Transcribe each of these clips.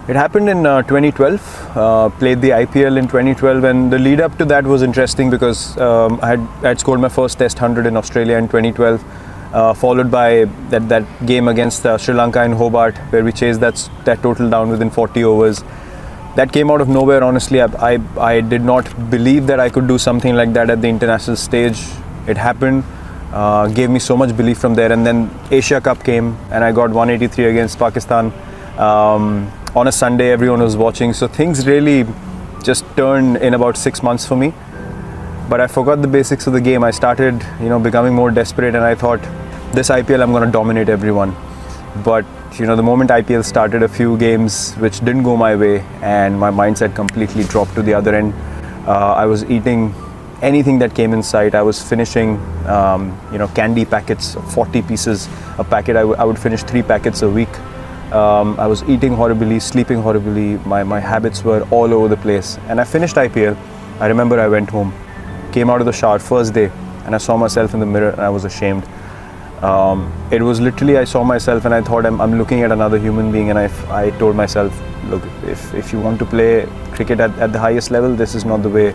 It happened in 2012. Played the IPL in 2012, and the lead up to that was interesting because I had scored my first Test 100 in Australia in 2012, followed by that game against Sri Lanka in Hobart, where we chased that total down within 40 overs. That came out of nowhere. Honestly, I did not believe that I could do something like that at the international stage. It happened. Gave me so much belief from there, and then Asia Cup came, and I got 183 against Pakistan. On a Sunday, everyone was watching, so things really just turned in about 6 months for me. But I forgot the basics of the game. I started, becoming more desperate, and I thought, this IPL, I'm going to dominate everyone. But the moment IPL started, a few games which didn't go my way, and my mindset completely dropped to the other end. I was eating anything that came in sight. I was finishing, candy packets, 40 pieces a packet. I would finish 3 packets a week. I was eating horribly, sleeping horribly. My habits were all over the place. And I finished IPL. I remember I went home, came out of the shower first day, and I saw myself in the mirror, and I was ashamed. It was literally, I saw myself and I thought, I'm looking at another human being, and I told myself, look, if you want to play cricket at the highest level, this is not the way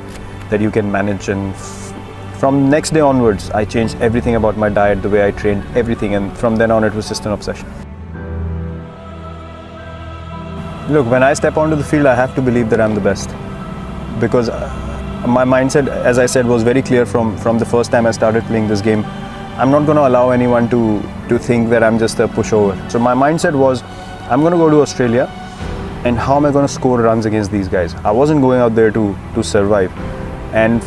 that you can manage. And from next day onwards, I changed everything about my diet, the way I trained, everything, and from then on it was just an obsession. Look, when I step onto the field, I have to believe that I'm the best, because my mindset, as I said, was very clear from the first time I started playing this game. I'm not going to allow anyone to think that I'm just a pushover. So my mindset was, I'm going to go to Australia, and how am I going to score runs against these guys? I wasn't going out there to survive. And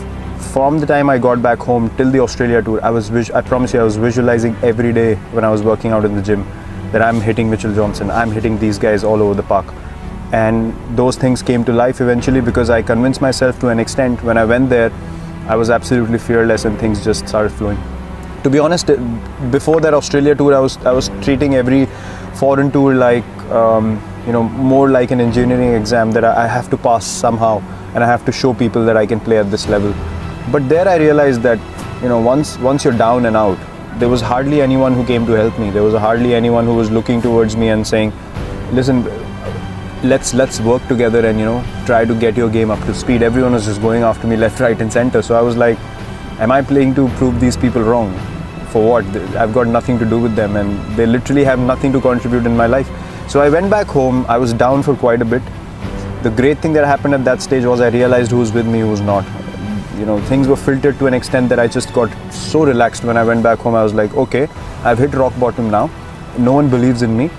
from the time I got back home till the Australia tour, I promise you, I was visualizing every day when I was working out in the gym that I'm hitting Mitchell Johnson, I'm hitting these guys all over the park. And those things came to life eventually because I convinced myself to an extent. When I went there, I was absolutely fearless, and things just started flowing. To be honest, before that Australia tour, I was treating every foreign tour like, more like an engineering exam that I have to pass somehow, and I have to show people that I can play at this level. But there I realized that, once you're down and out, there was hardly anyone who came to help me. There was hardly anyone who was looking towards me and saying, listen, let's work together and try to get your game up to speed. Everyone was just going after me left, right and center. So I was like, am I playing to prove these people wrong? For what? I've got nothing to do with them, and they literally have nothing to contribute in my life. So I went back home. I was down for quite a bit. The great thing that happened at that stage was I realized who's with me, who's not. Things were filtered to an extent that I just got so relaxed. When I went back home, I was like, okay, I've hit rock bottom now. No one believes in me.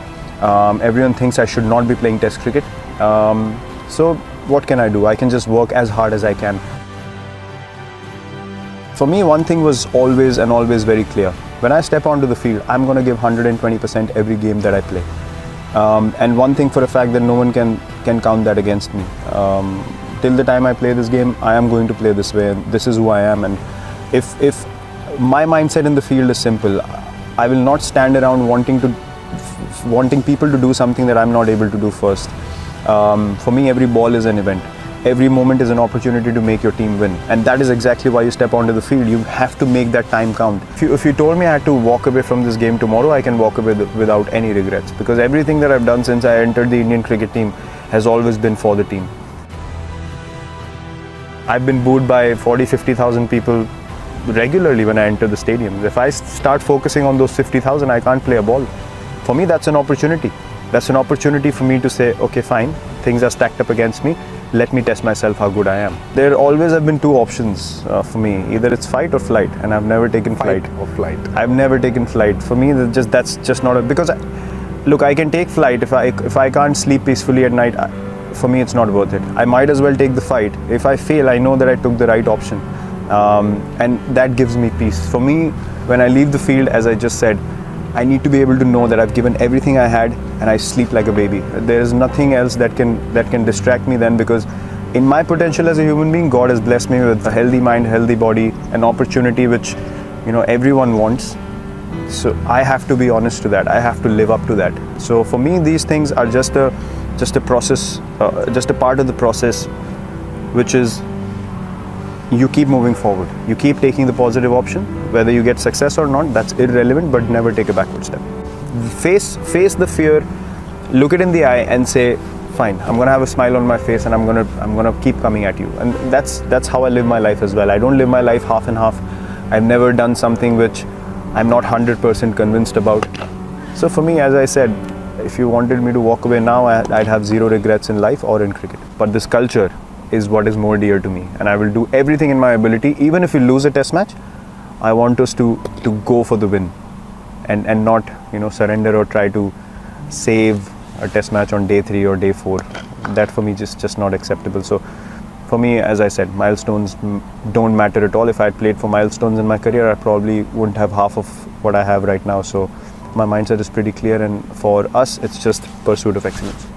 Everyone thinks I should not be playing Test cricket. So what can I do? I can just work as hard as I can. For me, one thing was always very clear. When I step onto the field, I'm going to give 120% every game that I play. And one thing for a fact that no one can count that against me. Till the time I play this game, I am going to play this way, and this is who I am. And if my mindset in the field is simple, I will not stand around wanting people to do something that I'm not able to do first. For me, every ball is an event. Every moment is an opportunity to make your team win. And that is exactly why you step onto the field. You have to make that time count. If you told me I had to walk away from this game tomorrow, I can walk away without any regrets. Because everything that I've done since I entered the Indian cricket team has always been for the team. I've been booed by 40,000-50,000 people regularly when I enter the stadium. If I start focusing on those 50,000, I can't play a ball. For me, that's an opportunity. That's an opportunity for me to say, okay, fine, things are stacked up against me. Let me test myself how good I am. There always have been 2 options for me. Either it's fight or flight, and I've never taken flight. Fight or flight. I've never taken flight. For me, that's just not because look, I can take flight if I can't sleep peacefully at night. For me, it's not worth it. I might as well take the fight. If I fail, I know that I took the right option, and that gives me peace. For me, when I leave the field, as I just said, I need to be able to know that I've given everything I had, and I sleep like a baby. There is nothing else that can distract me then, because in my potential as a human being, God has blessed me with a healthy mind, healthy body, an opportunity which everyone wants. So I have to be honest to that. I have to live up to that. So for me, these things are just a process, just a part of the process, which is you keep moving forward. You keep taking the positive option. Whether you get success or not, that's irrelevant, but never take a backward step. Face the fear, look it in the eye and say, fine. I'm gonna have a smile on my face, and I'm gonna keep coming at you. And that's how I live my life as well. I don't live my life half and half. I've never done something which I'm not 100% convinced about. So for me, as I said, if you wanted me to walk away now, I'd have zero regrets in life or in cricket. But this culture is what is more dear to me, and I will do everything in my ability. Even if we lose a test match, I want us to go for the win, and not surrender or try to save a test match on day 3 or day 4. That for me just not acceptable. So for me, as I said, milestones don't matter at all. If I had played for milestones in my career, I probably wouldn't have half of what I have right now. So my mindset is pretty clear, and for us, it's just pursuit of excellence.